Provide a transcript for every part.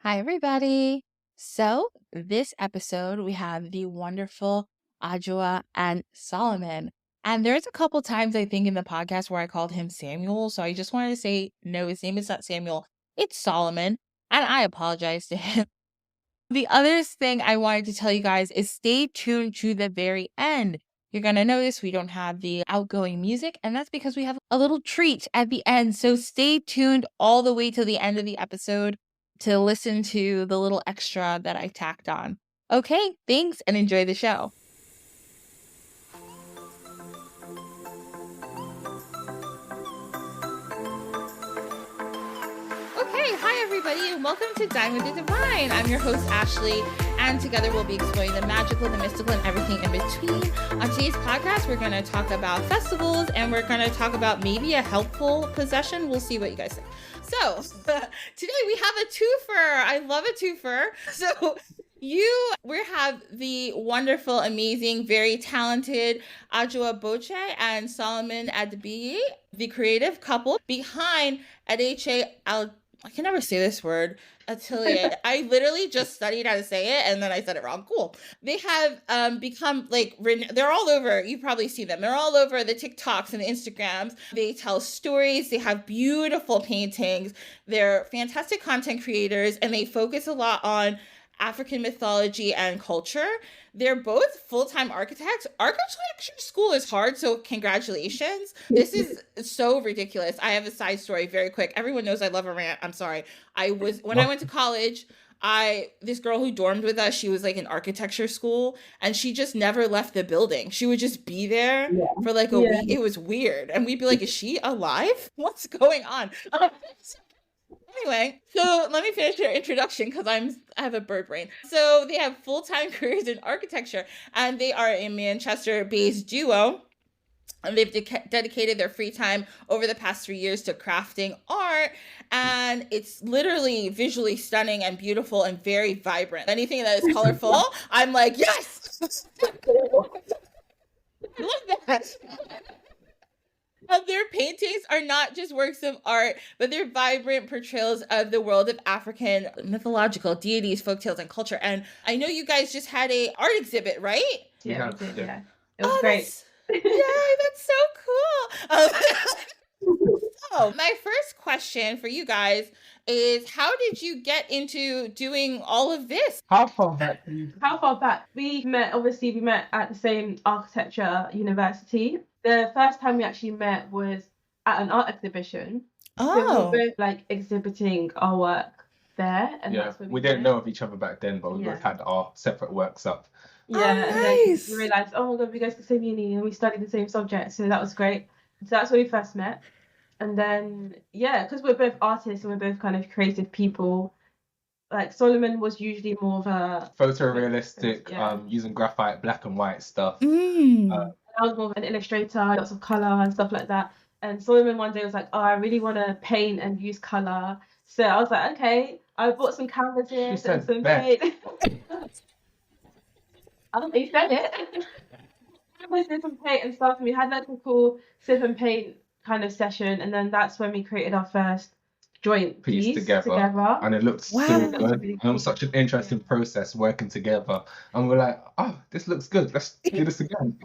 Hi, everybody. So, this episode, we have the wonderful Adwoa and Solomon. And there's a couple times I think in the podcast where I called him Samuel. So I just wanted to say, no, his name is not Samuel, it's Solomon. And I apologize to him. The other thing I wanted to tell you guys is stay tuned to the very end. You're going to notice we don't have the outgoing music, and that's because we have a little treat at the end. So stay tuned all the way to the end of the episode to listen to the little extra that I tacked on. Okay, thanks and enjoy the show. Okay, hi everybody, and welcome to Dine with the Divine. I'm your host, Ashley, and together we'll be exploring the magical, the mystical, and everything in between. On today's podcast, we're going to talk about festivals, and we're going to talk about maybe a helpful possession. We'll see what you guys think. So, today we have a twofer. I love a twofer. So, we have the wonderful, amazing, very talented Adwoa Bougie and Solomon Adeche, the creative couple behind Adeche I can never say this word. Atelier. I literally just studied how to say it and then I said it wrong. Cool. They have become they're all over. You probably see them. They're all over the TikToks and the Instagrams. They tell stories. They have beautiful paintings. They're fantastic content creators and they focus a lot on African mythology and culture. They're both full-time architects. Architecture school is hard, so congratulations. This is so ridiculous. I have a side story very quick. Everyone knows I love a rant. I'm sorry. When I went to college, this girl who dormed with us, she was like in architecture school and she just never left the building. She would just be there for like a week. It was weird. And we'd be like, is she alive? What's going on? Anyway, so let me finish your introduction because I have a bird brain. So they have full-time careers in architecture and they are a Manchester-based duo. And they've dedicated their free time over the past 3 years to crafting art. And it's literally visually stunning and beautiful and very vibrant. Anything that is colorful, I'm like, yes! I love that. Their paintings are not just works of art, but they're vibrant portrayals of the world of African mythological deities, folktales, and culture. And I know you guys just had a art exhibit, right? Yeah, we did, yeah. It was great. That's so cool. So my first question for you guys is, how did you get into doing all of this? How far back? We met at the same architecture university. The first time we actually met was at an art exhibition. So we were both exhibiting our work there. And that's where we didn't know of each other back then, but we both had our separate works up. Yeah, and then we realised, oh my God, we go to the same uni and we studied the same subject. So that was great. So that's where we first met. And then, because we're both artists and we're both kind of creative people, like Solomon was usually more of a photorealistic, using graphite, black and white stuff. I was more of an illustrator, lots of colour and stuff like that. And Solomon one day was like, oh, I really want to paint and use colour. So I was like, okay, I bought some canvases and some paint. He said it. We did some paint and stuff, and we had like a cool sip and paint kind of session, and then that's when we created our first joint piece together. And it looked so good. Really cool. And it was such an interesting process working together. And we're like, oh, this looks good. Let's do this again.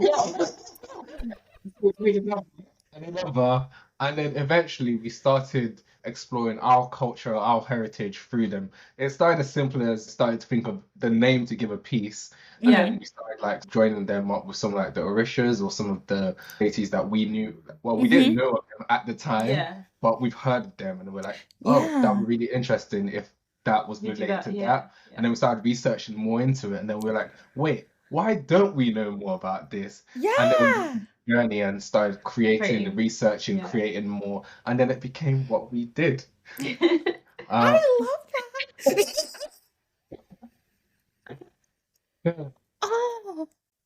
And then eventually we started exploring our culture, our heritage through them. It started as simple as started to think of the name to give a piece. And then we started joining them up with some the Orishas or some of the deities that we knew. Well, we didn't know of them at the time, but we've heard of them and we're like, that would be really interesting if that was related to that. And then we started researching more into it and then we were like, wait, why don't we know more about this? And then we journey and started creating, researching, creating more. And then it became what we did. I love that.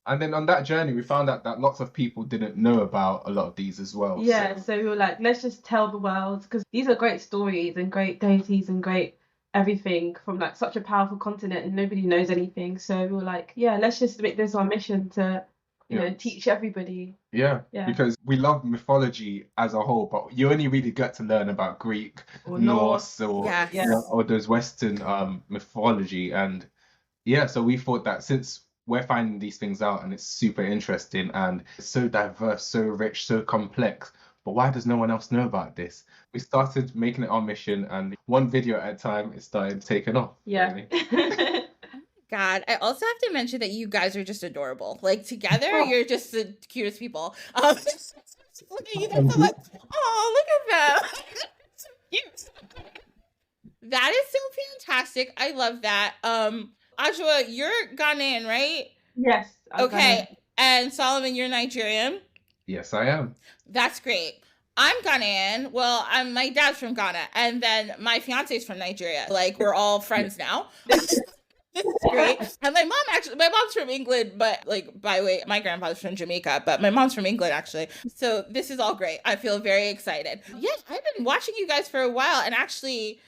And then on that journey, we found out that lots of people didn't know about a lot of these as well. So we were like, let's just tell the world, because these are great stories and great deities and great everything from such a powerful continent and nobody knows anything. So we were like, let's just make this our mission to teach everybody. Yeah, because we love mythology as a whole, but you only really get to learn about Greek, Or Norse, or Yes. or those Western mythology. And yeah, so we thought that since we're finding these things out and it's super interesting and it's so diverse, so rich, so complex, but why does no one else know about this? We started making it our mission, and one video at a time, it started taking off. Yeah. Really. God, I also have to mention that you guys are just adorable. Like together, you're just the cutest people. Look at you guys, I'm like, oh, look at them. So cute. That is so fantastic. I love that. Adwoa, you're Ghanaian, right? Yes. Okay. And Solomon, you're Nigerian? Yes, I am. That's great. I'm Ghanaian. Well, my dad's from Ghana, and then my fiance's from Nigeria. Like, we're all friends now. This is great. And my mom's from England, but like, by the way, my grandfather's from Jamaica, but my mom's from England, actually. So this is all great. I feel very excited. Yes, I've been watching you guys for a while, and actually,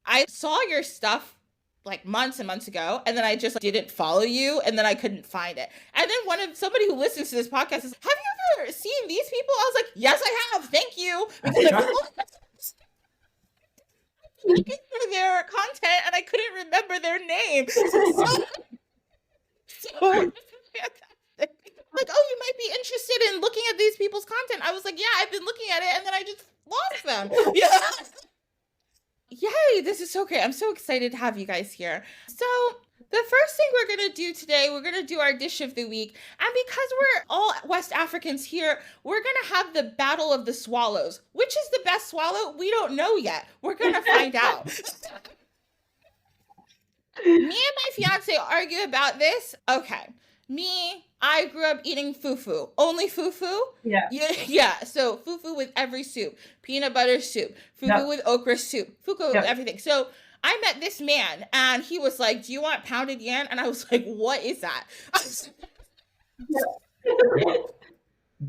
I saw your stuff like months and months ago, and then I just didn't follow you, and then I couldn't find it. And then somebody who listens to this podcast is, have you ever seen these people? I was like, yes, I have. Thank you. Looking for their content, and I couldn't remember their name. So this is fantastic. Like, oh, you might be interested in looking at these people's content. I was like, yeah, I've been looking at it, and then I just lost them. Yeah. Yay, this is so great. I'm so excited to have you guys here. So the first thing we're going to do today, we're going to do our dish of the week. And because we're all West Africans here, we're going to have the Battle of the Swallows. Which is the best swallow? We don't know yet. We're going to find out. Me and my fiance argue about this. Okay. I grew up eating fufu. Only fufu? Yeah. So fufu with every soup. Peanut butter soup. Fufu with okra soup. Fufu with everything. So I met this man, and he was like, do you want pounded yam? And I was like, what is that? I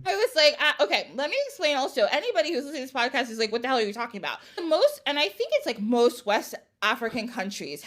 was like, okay, let me explain also. Anybody who's listening to this podcast is like, what the hell are you talking about? And I think it's like most West African countries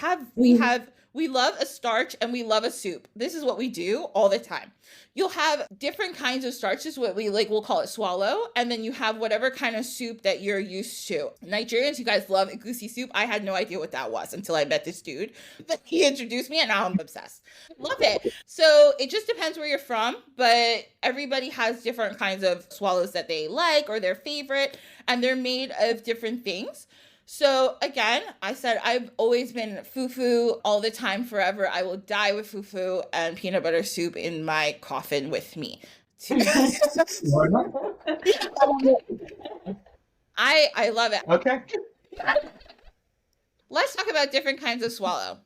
we love a starch and we love a soup. This is what we do all the time. You'll have different kinds of starches, what we'll call it swallow. And then you have whatever kind of soup that you're used to. Nigerians, you guys love egusi soup. I had no idea what that was until I met this dude. But he introduced me, and now I'm obsessed. Love it. So it just depends where you're from, but everybody has different kinds of swallows that they like or their favorite, and they're made of different things. So again, I said I've always been fufu all the time, forever. I will die with fufu and peanut butter soup in my coffin with me. I love it. Okay. Let's talk about different kinds of swallow.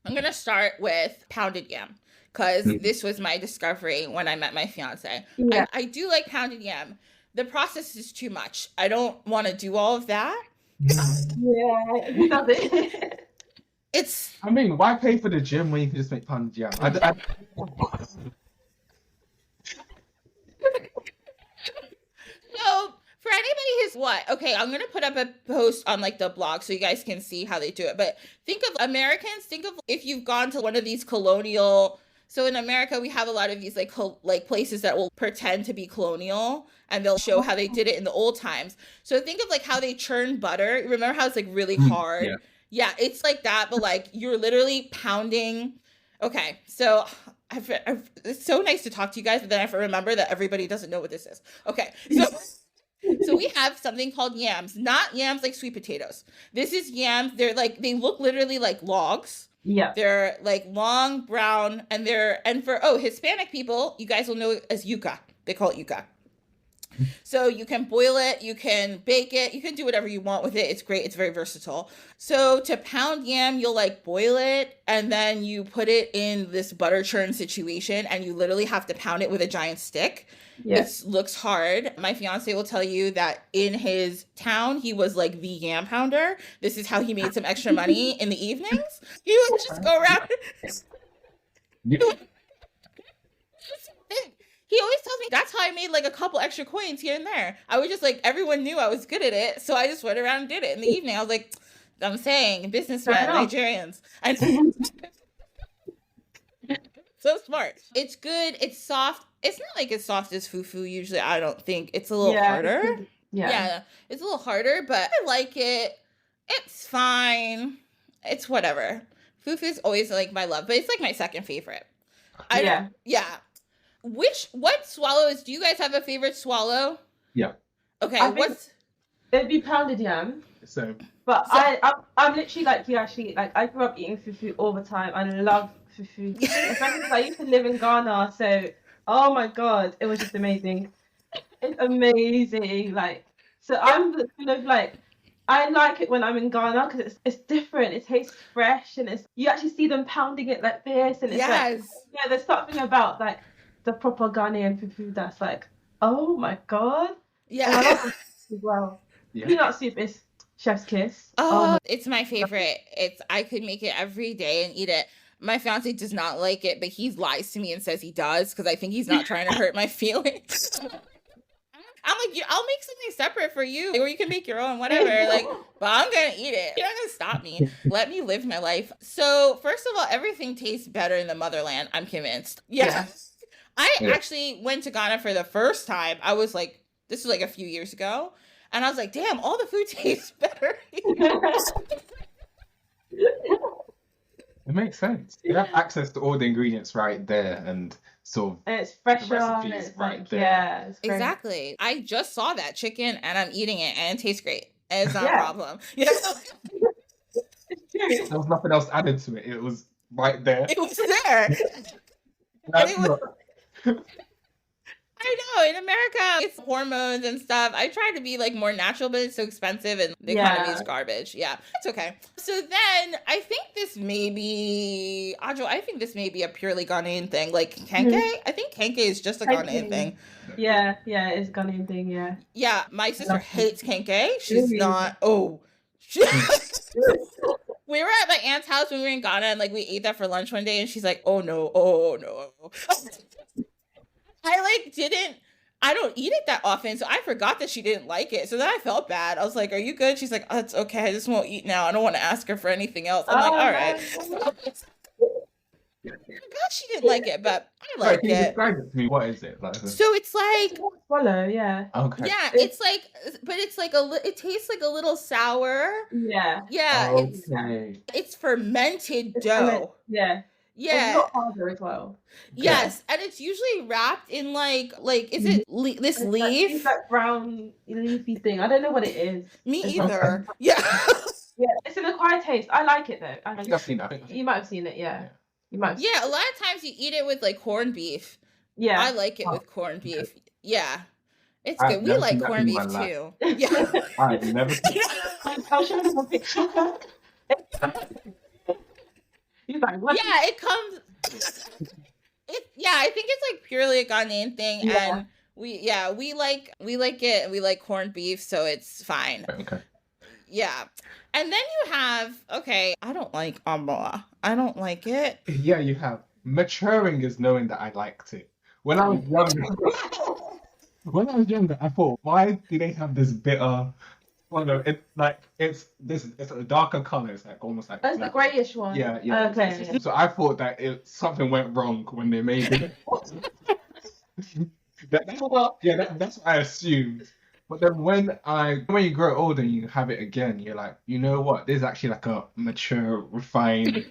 I'm going to start with pounded yam, because this was my discovery when I met my fiance. Yeah. I do like pounded yam. The process is too much. I don't want to do all of that. I mean, why pay for the gym when you can just make pounded yam? So for anybody who's okay, I'm gonna put up a post on like the blog so you guys can see how they do it. But think of Americans. Think of if you've gone to one of these colonial. So in America, we have a lot of these like places that will pretend to be colonial, and they'll show how they did it in the old times. So think of like how they churn butter. Remember how it's like really hard? Yeah, it's like that, but like you're literally pounding. Okay, so it's so nice to talk to you guys, but then I have to remember that everybody doesn't know what this is. Okay, so we have something called yams, not yams like sweet potatoes. This is yams. They look literally like logs. Yeah. They're like long brown, and for Hispanic people, you guys will know it as yuca. They call it yuca. So you can boil it, you can bake it, you can do whatever you want with it. It's great. It's very versatile. So to pound yam, you'll like boil it, and then you put it in this butter churn situation, and you literally have to pound it with a giant stick. Yes. It looks hard. My fiance will tell you that in his town, he was like the yam pounder. This is how he made some extra money in the evenings. He would just go around. He always tells me that's how I made like a couple extra coins here and there. I was just like, everyone knew I was good at it, so I just went around and did it in the evening. I was like, I'm saying, businessmen, Nigerians. So smart. It's good. It's soft. It's not like as soft as fufu usually, I don't think. It's a little harder. Yeah, it's a little harder, but I like it. It's fine. It's whatever. Fufu is always like my love, but it's like my second favorite. Yeah. What swallows? Do you guys have a favorite swallow? Yeah. Okay, it'd be pounded yam. So, but I'm literally like you, Ashley. Like I grew up eating fufu all the time. I love fufu. Especially because I used to live in Ghana, so oh my god, it was just amazing. It's amazing. Like, so I'm kind of like, I like it when I'm in Ghana because it's different. It tastes fresh, and you actually see them pounding it like this, and it's like, yeah, there's something about like the proper Ghanaian fufu that's like, oh my god. Yeah. And I love it as well. Yeah. Peanut soup is chef's kiss. Oh, it's my favorite. I could make it every day and eat it. My fiance does not like it, but he lies to me and says he does because I think he's not trying to hurt my feelings. I'm like, I'll make something separate for you, or you can make your own, whatever. Like, but I'm gonna eat it. You're not gonna stop me. Let me live my life. So, first of all, everything tastes better in the motherland. I'm convinced. Yeah. I actually went to Ghana for the first time. I was like, this was like a few years ago, and I was like, damn, all the food tastes better. It makes sense. You have access to all the ingredients right there, and sort of and it's fresher. And it's right there. Yeah, it's great. Exactly. I just saw that chicken, and I'm eating it, and it tastes great. And it's not a problem. Yeah. There was nothing else added to it. It was right there. It was there. I know, in America, it's hormones and stuff. I try to be like more natural, but it's so expensive and the economy is garbage. Yeah, it's okay. So then I think this may be, Adwoa, I think this may be a purely Ghanaian thing. Like kenke, I think kenke is just a Ghanaian thing. Yeah, it's a Ghanaian thing, yeah. Yeah, my sister hates kenke. She's not, we were at my aunt's house when we were in Ghana and like we ate that for lunch one day and she's like, oh no. I don't eat it that often, so I forgot that she didn't like it. So then I felt bad. I was like, are you good? She's like, oh, it's okay. I just won't eat now. I don't want to ask her for anything else. I'm like, all right. God, she didn't like it, but I like it. Describe it to me. What is it? Like, so it's like swallow, yeah. Okay. Yeah, it's like, but it's like it tastes like a little sour. Yeah. Yeah. Okay. It's fermented dough. Yeah. Yeah. It's not harder as well. Yes, and it's usually wrapped in like is it this it's leaf? It's that brown leafy thing. I don't know what it is. Me either. Yeah. Yeah, it's an acquired taste. I like it though. I think I've seen that. You might have seen it, yeah. You might. Yeah, a lot of times you eat it with like corned beef. Yeah. I like it with corned beef. Okay. Yeah. It's good. We like corned beef too. Yeah. I've never seen I'll show you a picture. Yeah, it comes. I think it's like purely a Ghanaian thing, and we like it. We like corned beef, so it's fine. Okay. Yeah, and then you have I don't like Adwoa. I don't like it. Yeah, you have. Maturing is knowing that I liked it. When I was younger, I thought, why do they have this bitter? Well, no, it's a darker color. It's like almost like that's the grayish one. Yeah. Okay. So I thought that something went wrong when they made it. That's what I assumed. But then when you grow older and you have it again, you're like, you know what? There's actually like a mature, refined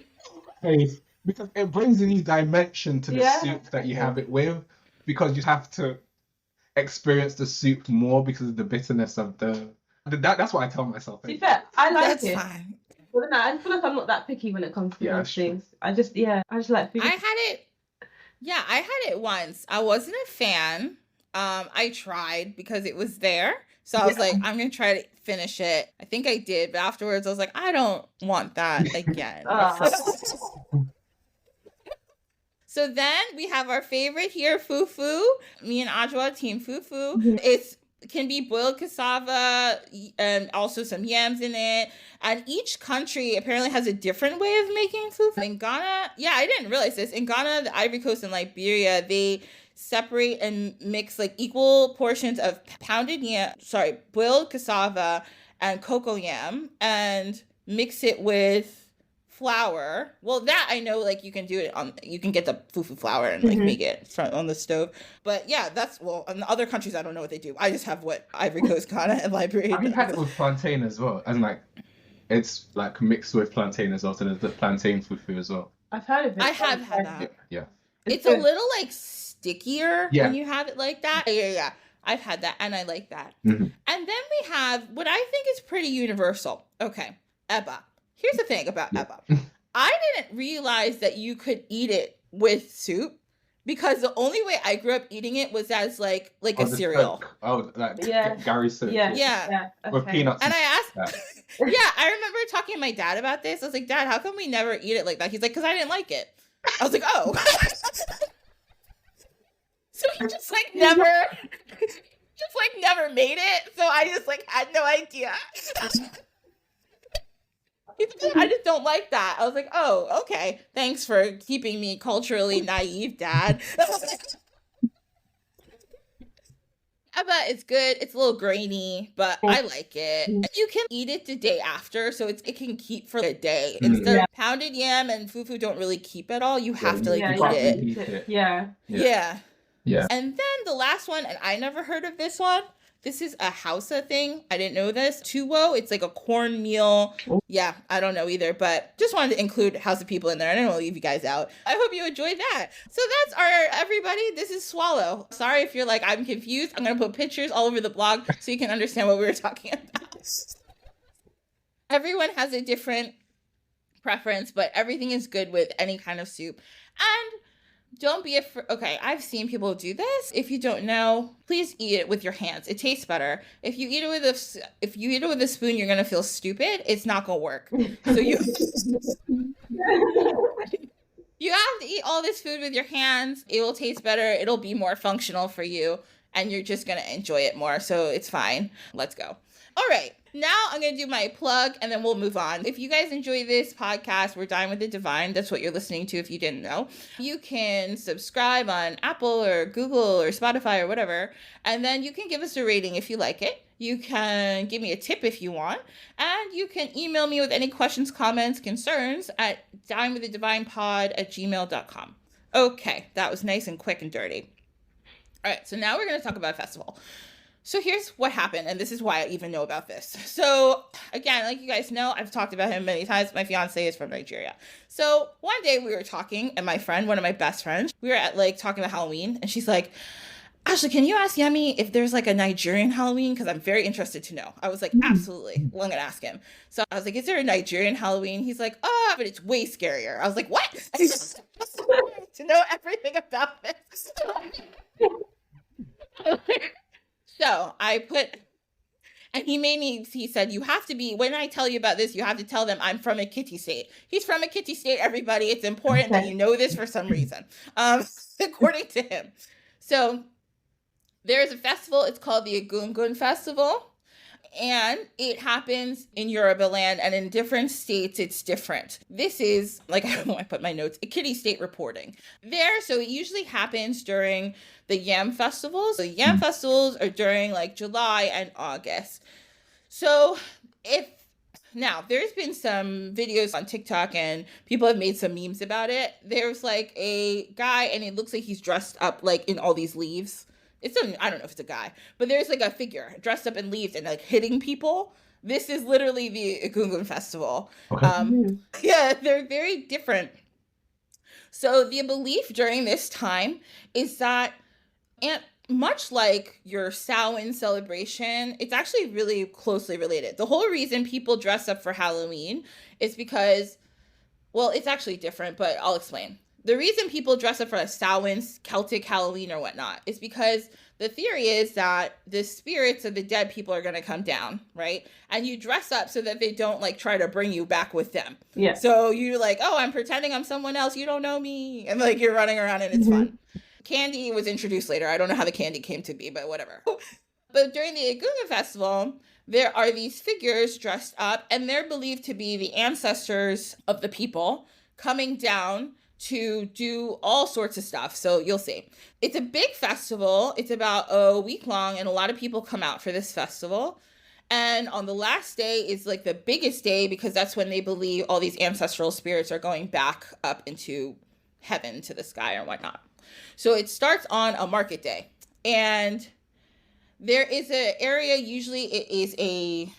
taste because it brings a new dimension to the soup that you have it with. Because you have to experience the soup more because of the bitterness of the. That's what I tell myself. To be fair, I like That's it. Fine. But then I feel like I'm not that picky when it comes to those things. I just like food. I had it once. I wasn't a fan. I tried because it was there. So I was like, I'm going to try to finish it. I think I did. But afterwards, I was like, I don't want that again. So then we have our favorite here, fufu. Me and Adwoa, team fufu. Mm-hmm. It can be boiled cassava and also some yams in it. And each country apparently has a different way of making fufu. In Ghana, I didn't realize this. In Ghana, the Ivory Coast, and Liberia, they separate and mix like equal portions of boiled cassava and cocoa yam and mix it with flour. Well, that I know, like you can do it on, you can get the fufu flour and like make it on the stove. But yeah, that's, well, in other countries, I don't know what they do. I just have what Ivory Coast, Ghana, and Liberia. Have you had it with plantain as well? As in, like, it's like mixed with plantain as well. So there's the plantain fufu as well. I've heard of it. I have had that. Yeah. It's a little like stickier when you have it like that. Yeah. I've had that and I like that. And then we have what I think is pretty universal. Okay, eba. Here's the thing about eba. I didn't realize that you could eat it with soup, because the only way I grew up eating it was as like a cereal. Like Gary soup. Yeah. With peanuts. And I asked, I remember talking to my dad about this. I was like, Dad, how come we never eat it like that? He's like, because I didn't like it. I was like, oh. So he just like never made it. So I just like had no idea. I just don't like that. I was like, oh, okay. Thanks for keeping me culturally naive, Dad. But it's good. It's a little grainy, but I like it. You can eat it the day after, so it can keep for a day. Instead of pounded yam and fufu don't really keep at all. You have to eat it. Yeah. And then the last one, and I never heard of this one. This is a Hausa thing. I didn't know this. Tuwo. It's like a cornmeal. Yeah, I don't know either, but just wanted to include Hausa people in there. I didn't want to leave you guys out. I hope you enjoyed that. So that's our everybody. This is Swallow. Sorry if you're like, I'm confused. I'm going to put pictures all over the blog so you can understand what we were talking about. Everyone has a different preference, but everything is good with any kind of soup. And don't be afraid. Okay, I've seen people do this. If you don't know, please eat it with your hands. It tastes better. If you eat it with a spoon, you're gonna feel stupid. It's not gonna work. So you have to eat all this food with your hands. It will taste better. It'll be more functional for you, and you're just gonna enjoy it more. So it's fine. Let's go. All right. Now I'm going to do my plug and then we'll move on. If you guys enjoy this podcast, we're Dine with the Divine. That's what you're listening to if you didn't know. You can subscribe on Apple or Google or Spotify or whatever. And then you can give us a rating if you like it. You can give me a tip if you want. And you can email me with any questions, comments, concerns at dinewiththedivinepod@gmail.com. Okay, that was nice and quick and dirty. All right, so now we're going to talk about a festival. So here's what happened, and this is why I even know about this. So again, like you guys know, I've talked about him many times. My fiance is from Nigeria. So one day we were talking, and my friend, one of my best friends, we were at like talking about Halloween, and she's like, Ashley, can you ask Yemi if there's like a Nigerian Halloween? Because I'm very interested to know. I was like, absolutely. Well, I'm going to ask him. So I was like, is there a Nigerian Halloween? He's like, oh, but it's way scarier. I was like, what? I just to know everything about this. So I put, and he said, you have to be, when I tell you about this, you have to tell them I'm from a kitty state. He's from a kitty state, everybody. It's important that you know this for some reason, according to him. So there's a festival. It's called the Egungun Festival. And it happens in Yoruba land, and in different states, it's different. This is, like, I don't know, I put my notes, a kitty state reporting. So it usually happens during the Yam festivals. The Yam festivals are during, like, July and August. So now, there's been some videos on TikTok, and people have made some memes about it. There's, like, a guy, and it looks like he's dressed up, like, in all these leaves. I don't know if it's a guy, but there's like a figure dressed up in leaves and like hitting people. This is literally the Egungun Festival. Okay. Yeah, they're very different. So the belief during this time is that, and much like your Samhain celebration, it's actually really closely related. The whole reason people dress up for Halloween is because, well, it's actually different, but I'll explain. The reason people dress up for a Samhain, Celtic Halloween or whatnot is because the theory is that the spirits of the dead people are going to come down, right? And you dress up so that they don't like try to bring you back with them. Yeah. So you're like, oh, I'm pretending I'm someone else. You don't know me. And like you're running around and it's fun. Candy was introduced later. I don't know how the candy came to be, but whatever. But during the Egungun Festival, there are these figures dressed up and they're believed to be the ancestors of the people coming down to do all sorts of stuff. So you'll see. It's a big festival. It's about a week long and a lot of people come out for this festival. And on the last day is like the biggest day, because that's when they believe all these ancestral spirits are going back up into heaven to the sky or whatnot. So it starts on a market day. And there is an area, usually it is a,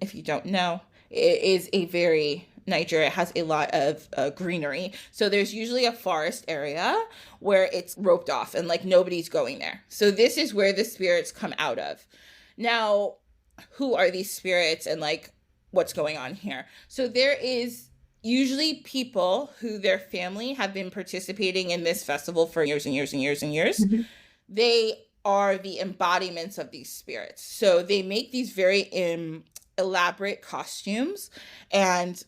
if you don't know, it is a very, Nigeria has a lot of greenery. So there's usually a forest area where it's roped off and like nobody's going there. So this is where the spirits come out of. Now, who are these spirits and like what's going on here? So there is usually people who their family have been participating in this festival for years and years and years and years. Mm-hmm. They are the embodiments of these spirits. So they make these very elaborate costumes, and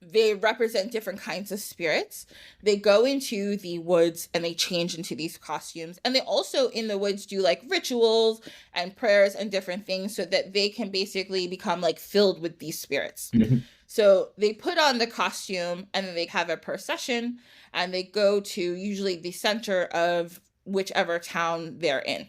they represent different kinds of spirits. They go into the woods and they change into these costumes. And they also in the woods do like rituals and prayers and different things so that they can basically become like filled with these spirits. Mm-hmm. So they put on the costume and then they have a procession and they go to usually the center of whichever town they're in.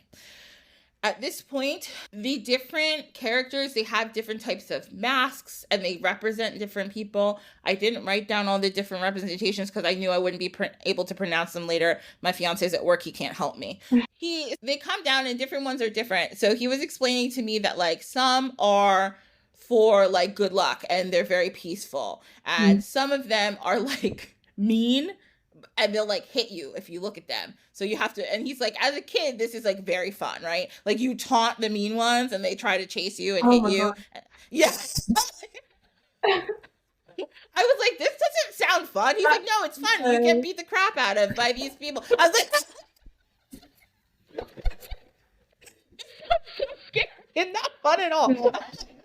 At this point, the different characters, they have different types of masks and they represent different people. I didn't write down all the different representations because I knew I wouldn't be able to pronounce them later. My fiance's at work, he can't help me. They come down and different ones are different. So he was explaining to me that like some are for like good luck and they're very peaceful. And some of them are like mean, and they'll like hit you if you look at them. So you have to, and he's like, as a kid, this is like very fun, right? Like you taunt the mean ones and they try to chase you and hit you. God. Yeah. I was like, this doesn't sound fun. He's like, no, it's fun. You get beat the crap out of by these people. I was like, it's so scary. It's not fun at all. It's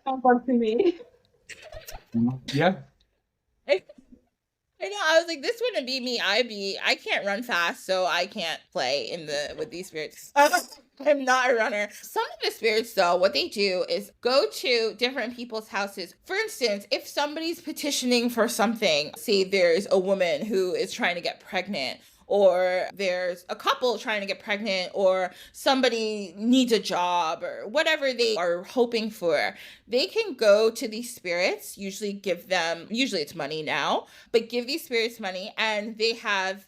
not fun to me. Yeah. I know, I was like, this wouldn't be me. I can't run fast, so I can't play with these spirits. I'm not a runner. Some of the spirits, though, what they do is go to different people's houses. For instance, if somebody's petitioning for something, say there's a woman who is trying to get pregnant, or there's a couple trying to get pregnant, or somebody needs a job, or whatever they are hoping for, they can go to these spirits, usually it's money now, but give these spirits money, and they have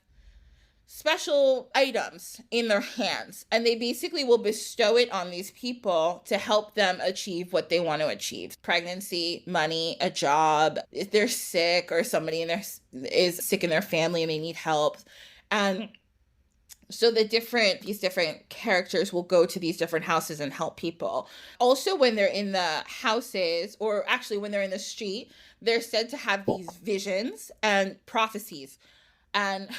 special items in their hands, and they basically will bestow it on these people to help them achieve what they want to achieve. Pregnancy, money, a job, if they're sick, or somebody is sick in their family and they need help. And so these different characters will go to these different houses and help people. Also, when they're in the houses, or actually when they're in the street, they're said to have these visions and prophecies. And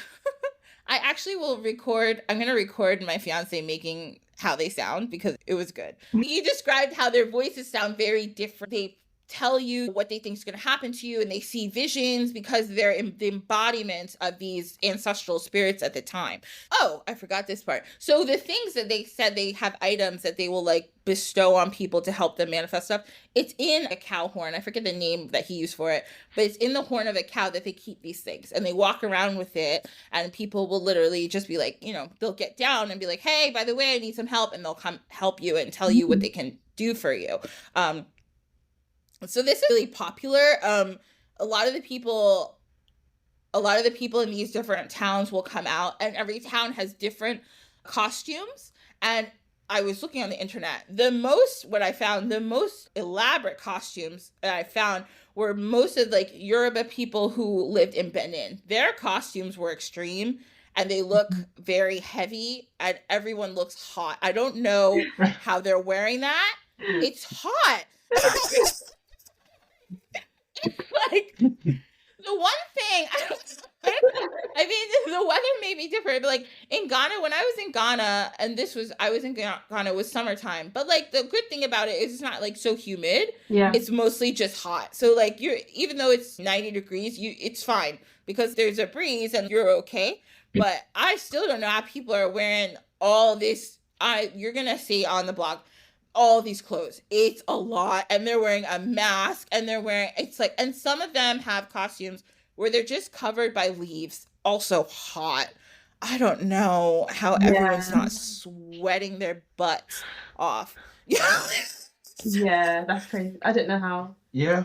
I actually I'm going to record my fiance making how they sound because it was good. He described how their voices sound very different. They tell you what they think is going to happen to you, and they see visions because they're the embodiment of these ancestral spirits at the time. Oh, I forgot this part. So the things that they said, they have items that they will like bestow on people to help them manifest stuff. It's in a cow horn. I forget the name that he used for it, but it's in the horn of a cow that they keep these things, and they walk around with it, and people will literally just be like, they'll get down and be like, hey, by the way, I need some help, and they'll come help you and tell you what they can do for you. So this is really popular. A lot of the people in these different towns will come out, and every town has different costumes. And I was looking on the internet. The most elaborate costumes that I found were most of like Yoruba people who lived in Benin. Their costumes were extreme and they look very heavy, and everyone looks hot. I don't know how they're wearing that. It's hot. Like the one thing, I mean, the weather may be different, but like in Ghana, when I was in Ghana, and I was in Ghana, it was summertime, but like the good thing about it is it's not like so humid. Yeah. It's mostly just hot. So like even though it's 90 degrees, it's fine because there's a breeze and you're okay. But I still don't know how people are wearing all this. You're going to see on the blog, all these clothes. It's a lot. And they're wearing a mask, and and some of them have costumes where they're just covered by leaves. Also hot. I don't know how everyone's not sweating their butts off. Yeah, that's crazy. I don't know how. Yeah.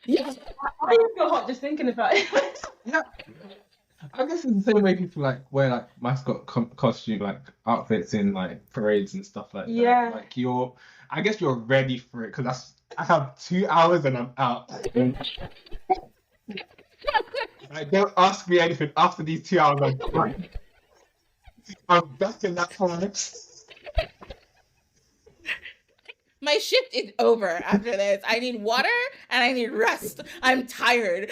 Yeah. I even feel hot just thinking about it. Yeah. I guess it's the same way people like wear like mascot costume like outfits in like parades and stuff like that. Yeah. Like I guess you're ready for it because I have 2 hours and I'm out. Like, don't ask me anything after these 2 hours. I'm back in that forest. My shift is over after this. I need water and I need rest. I'm tired.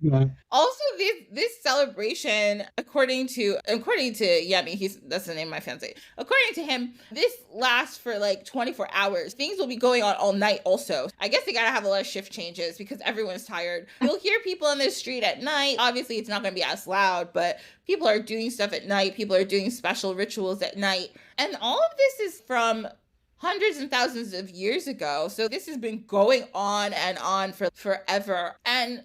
Yeah. Also, this celebration, according to Yemi, that's the name of my fiance. According to him, this lasts for like 24 hours. Things will be going on all night also. I guess they gotta have a lot of shift changes because everyone's tired. You'll hear people on the street at night. Obviously, it's not gonna be as loud, but people are doing stuff at night. People are doing special rituals at night. And all of this is from hundreds and thousands of years ago. So this has been going on and on for forever. And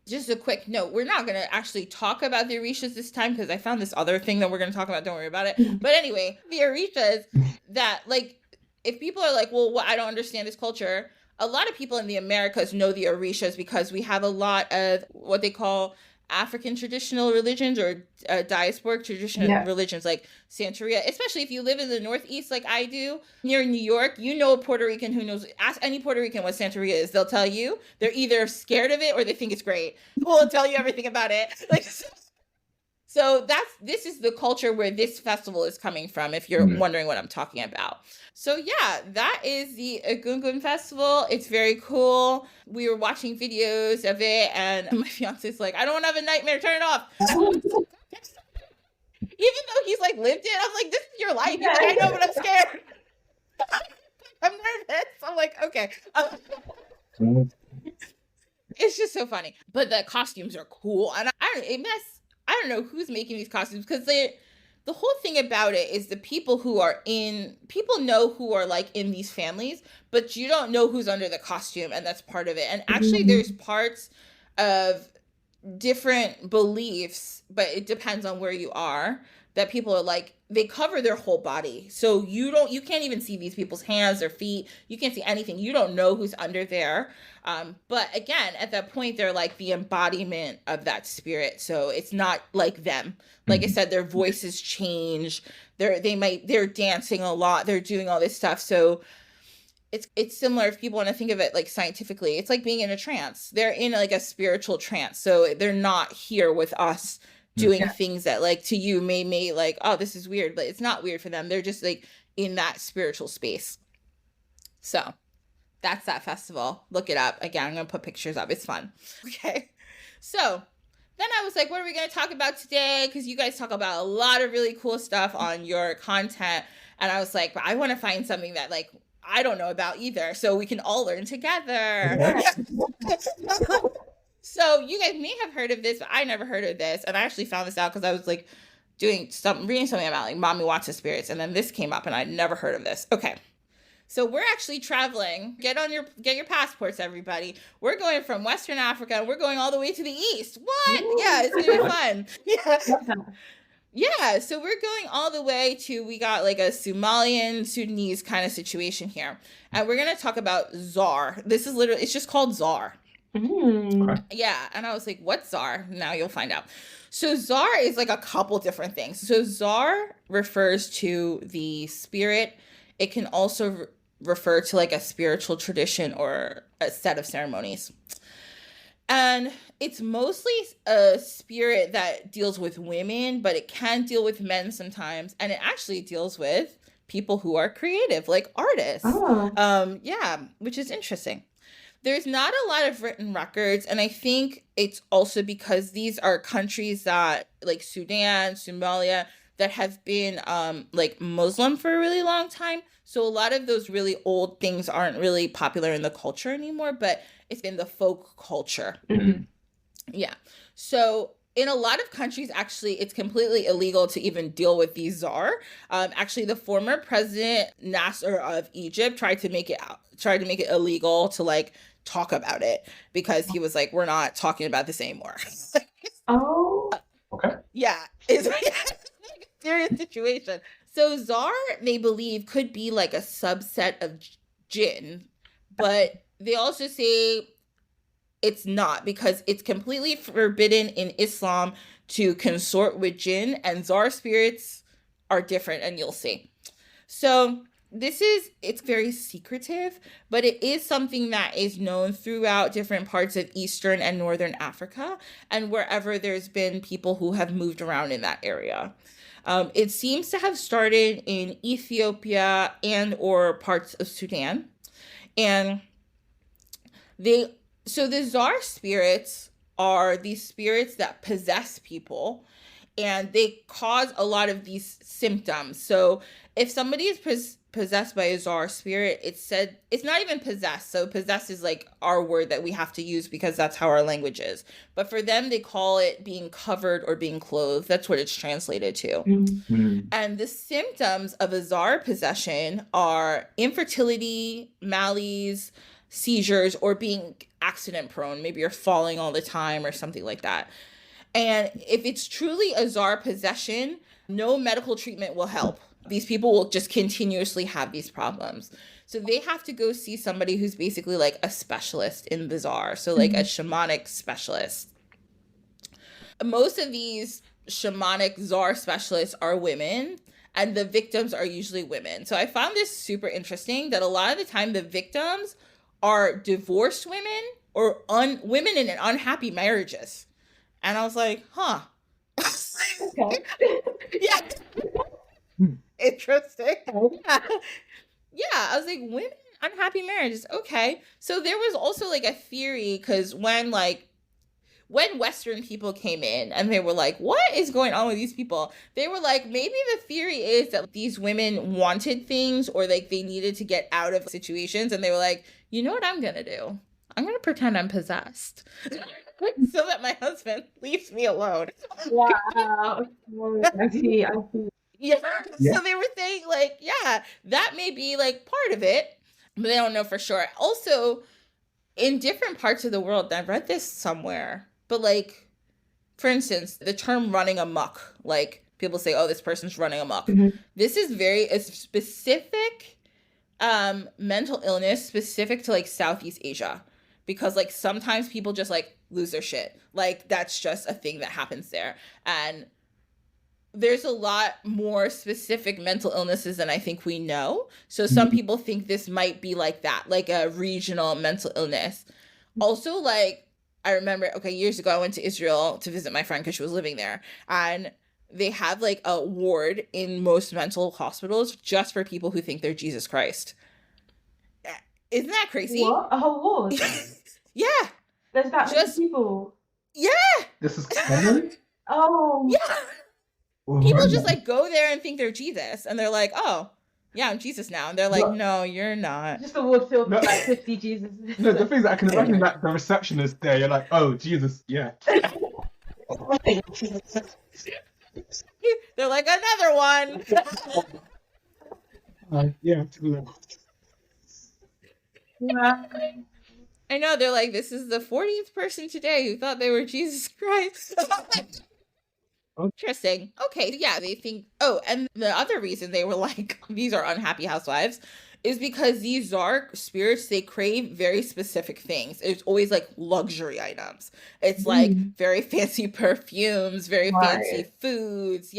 just a quick note, we're not going to actually talk about the Orishas this time because I found this other thing that we're going to talk about. Don't worry about it. But anyway, the Orishas, that like, if people are like, well, I don't understand this culture, a lot of people in the Americas know the Orishas because we have a lot of what they call African traditional religions or diasporic traditional religions like Santeria, especially if you live in the Northeast like I do, near New York. You know a Puerto Rican who knows, ask any Puerto Rican what Santeria is. They'll tell you. They're either scared of it or they think it's great. We'll tell you everything about it. Like, so this is the culture where this festival is coming from, if you're wondering what I'm talking about. So yeah, that is the Egungun festival. It's very cool. We were watching videos of it and my fiance's like, I don't want to have a nightmare, turn it off. Even though he's like lived it, I'm like, this is your life. He's like, I know, but I'm scared. I'm nervous. I'm like, okay. It's just so funny. But the costumes are cool. And I don't know who's making these costumes because the whole thing about it is the people know who are like in these families, but you don't know who's under the costume, and that's part of it. And actually there's parts of different beliefs, but it depends on where you are, that people are like, they cover their whole body. So you can't even see these people's hands or feet. You can't see anything. You don't know who's under there. But again, at that point, they're like the embodiment of that spirit. So it's not like them. Like I said, their voices change. They're dancing a lot. They're doing all this stuff. So it's similar if people want to think of it like scientifically. It's like being in a trance. They're in like a spiritual trance. So they're not here with us doing things that like to you may like, oh, this is weird, but it's not weird for them. They're just like in that spiritual space. So that's that festival. Look it up. Again, I'm going to put pictures up. It's fun. Okay. So then I was like, what are we going to talk about today? Because you guys talk about a lot of really cool stuff on your content. And I was like, I want to find something that like I don't know about either, so we can all learn together. So you guys may have heard of this, but I never heard of this. And I actually found this out because I was like reading something about like mommy watches spirits. And then this came up and I'd never heard of this. Okay. So we're actually traveling. Get your passports, everybody. We're going from Western Africa and we're going all the way to the East. What? Ooh. Yeah, it's gonna be fun. Yeah. Yeah, so we're going all the way to, we got like a Somalian, Sudanese kind of situation here. And we're going to talk about Zar. This is literally, it's just called Zar. Okay. Yeah, and I was like, what's Zar? Now you'll find out. So Zar is like a couple different things. So Zar refers to the spirit. It can also refer to like a spiritual tradition or a set of ceremonies. And it's mostly a spirit that deals with women, but it can deal with men sometimes. And it actually deals with people who are creative, like artists. Oh. Yeah, which is interesting. There's not a lot of written records. And I think it's also because these are countries that, like Sudan, Somalia, that have been like Muslim for a really long time. So a lot of those really old things aren't really popular in the culture anymore, but it's in the folk culture. Mm-hmm. Yeah. So in a lot of countries, actually, it's completely illegal to even deal with these Zar. Actually, the former president Nasser of Egypt tried to make it illegal to like talk about it because he was like, we're not talking about this anymore. Oh. Okay. Yeah. It's like a serious situation. So Zar, they believe, could be like a subset of jinn, but they also say it's not, because it's completely forbidden in Islam to consort with jinn, and Zar spirits are different, and you'll see. So it's very secretive, but it is something that is known throughout different parts of Eastern and Northern Africa, and wherever there's been people who have moved around in that area. It seems to have started in Ethiopia and or parts of Sudan. And the Zar spirits are these spirits that possess people, and they cause a lot of these symptoms. So if somebody is possessed by a Zar spirit, it's not even possessed. So possessed is like our word that we have to use because that's how our language is. But for them, they call it being covered or being clothed. That's what it's translated to. Mm-hmm. And the symptoms of a Zar possession are infertility, malaise, seizures, or being accident prone. Maybe you're falling all the time or something like that. And if it's truly a Zar possession, no medical treatment will help. These people will just continuously have these problems. So they have to go see somebody who's basically like a specialist in the Zar. So like a shamanic specialist. Most of these shamanic Zar specialists are women, and the victims are usually women. So I found this super interesting that a lot of the time the victims are divorced women or women in unhappy marriages. And I was like, huh. Okay. Yeah. Interesting. Yeah, I was like, women in unhappy marriages. Okay. So there was also like a theory, because when Western people came in and they were like, what is going on with these people? They were like, maybe the theory is that these women wanted things, or like they needed to get out of situations. And they were like, you know what I'm going to do? I'm going to pretend I'm possessed so that my husband leaves me alone. Wow. I see. Yeah. So they were saying like, yeah, that may be like part of it, but they don't know for sure. Also, in different parts of the world, I read this somewhere, but like, for instance, the term running amok, like people say, oh, this person's running amok. Mm-hmm. This is a specific mental illness specific to like Southeast Asia, because like sometimes people just like lose their shit. Like that's just a thing that happens there. And there's a lot more specific mental illnesses than I think we know. So some people think this might be like that, like a regional mental illness. Also, like, I remember, years ago, I went to Israel to visit my friend because she was living there. And they have like a ward in most mental hospitals just for people who think they're Jesus Christ. Isn't that crazy? What? A whole ward? Yeah. There's that many people? Yeah. This is common? Oh. Yeah. People just like go there and think they're Jesus, and they're like, oh, yeah, I'm Jesus now. And they're like, no, you're not. Just a ward filled with like 50 Jesus. No, the thing is, I can imagine that the receptionist there, you're like, oh, Jesus, yeah. They're like, another one. Yeah. I know, they're like, this is the 40th person today who thought they were Jesus Christ. Interesting. Okay, yeah, they think, and the other reason they were like, these are unhappy housewives, is because these Zar spirits, they crave very specific things. It's always like luxury items. It's like very fancy perfumes, very fancy foods,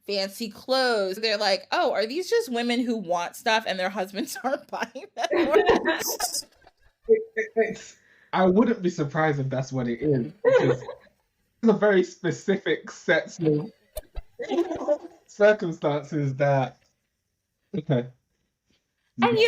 fancy clothes. They're like, oh, are these just women who want stuff and their husbands aren't buying them? I wouldn't be surprised if that's what it is, because it's a very specific set of circumstances that. Okay. And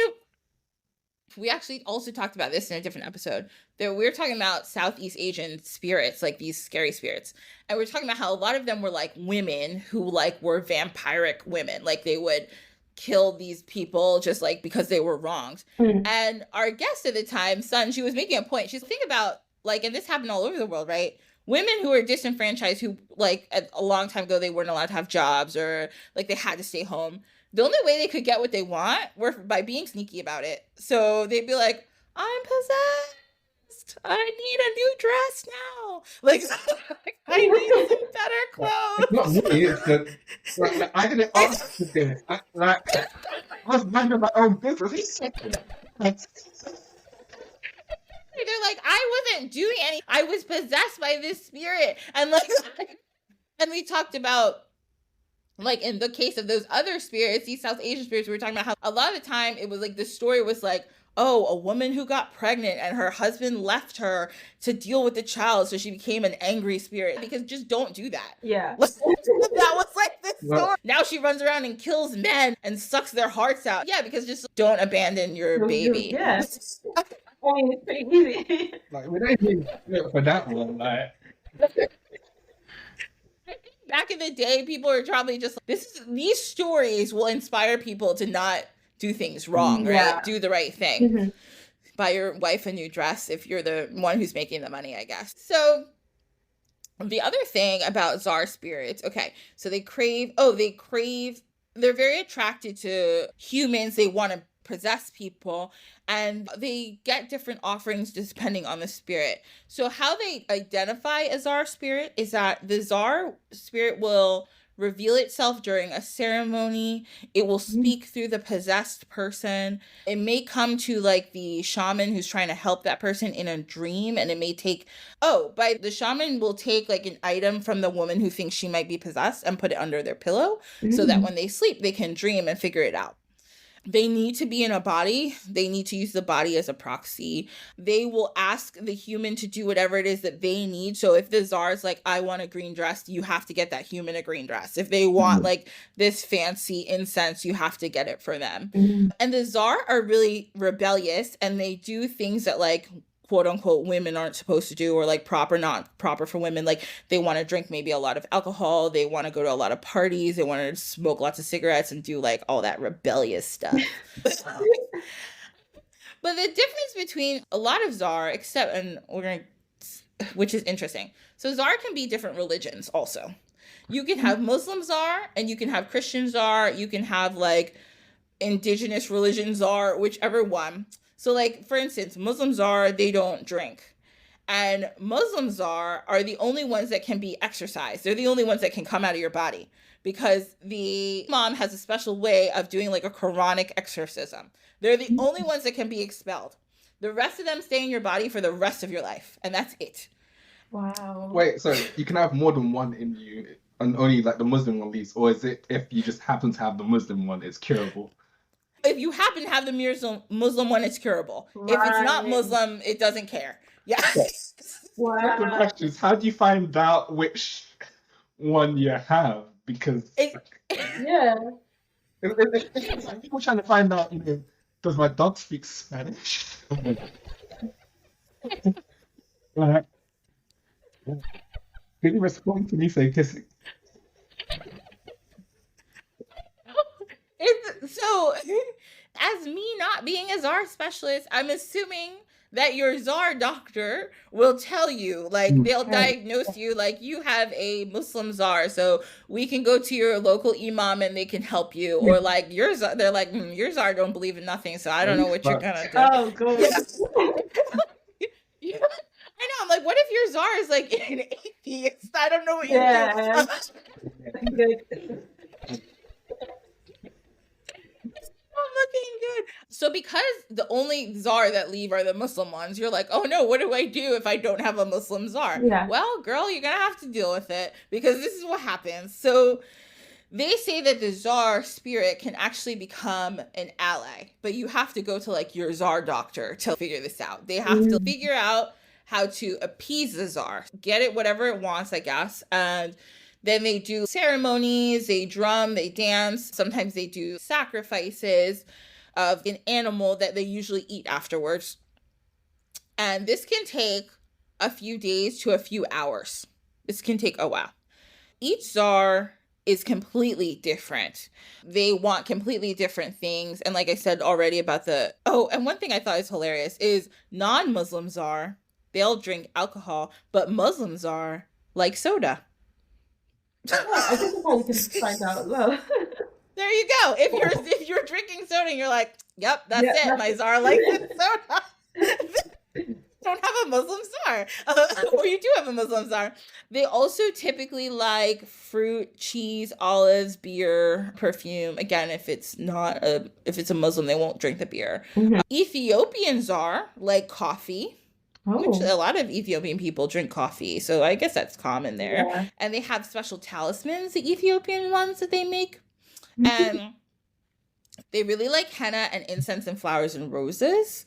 we actually also talked about this in a different episode. That we were talking about Southeast Asian spirits, like these scary spirits. And we were talking about how a lot of them were like women who like were vampiric women. Like they would kill these people just like because they were wronged. And our guest at the time, Sun, she was making a point. She's thinking about like, and this happened all over the world, right? Women who are disenfranchised, who like a long time ago, they weren't allowed to have jobs, or like they had to stay home. The only way they could get what they want were by being sneaky about it. So they'd be like, I'm possessed. I need a new dress now. Like I need some better It's not clothes. me. It's that like, I didn't ask for this. I was minding my own business. They're like, I wasn't doing any. I was possessed by this spirit, and like, and we talked about, like, in the case of those other spirits, these South Asian spirits, we were talking about how a lot of the time it was like the story was like, oh, a woman who got pregnant and her husband left her to deal with the child, so she became an angry spirit. Because just don't do that. Yeah. That was like the story. Now she runs around and kills men and sucks their hearts out. Yeah, because just don't abandon your baby. Yeah. I mean, it's pretty easy. Like, we don't even do it for that one. Like, back in the day, people were probably just these stories will inspire people to not do things wrong, right? Do the right thing. Mm-hmm. Buy your wife a new dress if you're the one who's making the money, I guess. So the other thing about Zar spirits, okay, so they're very attracted to humans. They want to possess people, and they get different offerings depending on the spirit. So how they identify a Zar spirit is that the Zar spirit will reveal itself during a ceremony. It will speak through the possessed person. It may come to like the shaman who's trying to help that person in a dream, and it may take the shaman will take like an item from the woman who thinks she might be possessed and put it under their pillow so that when they sleep they can dream and figure it out. They need to be in a body. They need to use the body as a proxy. They will ask the human to do whatever it is that they need. So if the Zar is like, I want a green dress, you have to get that human a green dress. If they want like this fancy incense, you have to get it for them. And the Zar are really rebellious, and they do things that like quote unquote women aren't supposed to do, or like not proper for women. Like they want to drink maybe a lot of alcohol, they want to go to a lot of parties, they want to smoke lots of cigarettes and do like all that rebellious stuff. But the difference between a lot of Zar, which is interesting. So Zar can be different religions also. You can have Muslim Zar, and you can have Christian Zar, you can have like indigenous religion Zar, whichever one. So like, for instance, Muslims they don't drink. And Muslims are the only ones that can be exorcised. They're the only ones that can come out of your body, because the Imam has a special way of doing like a Quranic exorcism. They're the only ones that can be expelled. The rest of them stay in your body for the rest of your life. And that's it. Wow. Wait, so you can have more than one in you, and only like the Muslim one leaves? Or is it if you just happen to have the Muslim one, it's curable? If you happen to have the Muslim one, it's curable. Right. If it's not Muslim, it doesn't care. Yeah. Wow. The question is, how do you find out which one you have? Because people trying to find out, does my dog speak Spanish? Like, did he respond to me saying kissing? So, as me not being a Zar specialist, I'm assuming that your Zar doctor will tell you, like, they'll diagnose you, like, you have a Muslim Zar, so we can go to your local Imam and they can help you. Or, like, your Zar, they're like, your Zar don't believe in nothing, so I don't know what you're gonna do. Oh, God. Yeah. I know, I'm like, what if your Zar is, like, an atheist? I don't know what you're doing. Looking good. So because the only Zar that leave are the Muslim ones, you're like, oh no, what do I do if I don't have a Muslim Zar? Yeah. Well, girl, you're gonna have to deal with it, because this is what happens. So they say that the Zar spirit can actually become an ally, but you have to go to like your Zar doctor to figure this out. They have to figure out how to appease the Zar, get it whatever it wants, I guess, and then they do ceremonies, they drum, they dance. Sometimes they do sacrifices of an animal that they usually eat afterwards. And this can take a few days to a few hours. This can take a while. Each Zar is completely different. They want completely different things. And like I said already about and one thing I thought is hilarious is non-Muslim Zar, they'll drink alcohol, but Muslim Zar like soda. I think I can find out as well. There you go. If you're drinking soda and you're like, yep, that's it. My Zar likes it soda. don't have a Muslim czar, or you do have a Muslim czar. They also typically like fruit, cheese, olives, beer, perfume. Again, if it's a Muslim, they won't drink the beer. Mhm. Ethiopian czar like coffee. Which Oh. a lot of Ethiopian people drink coffee, so I guess that's common there. Yeah. And they have special talismans, the Ethiopian ones that they make. Mhm. And they really like henna and incense and flowers and roses.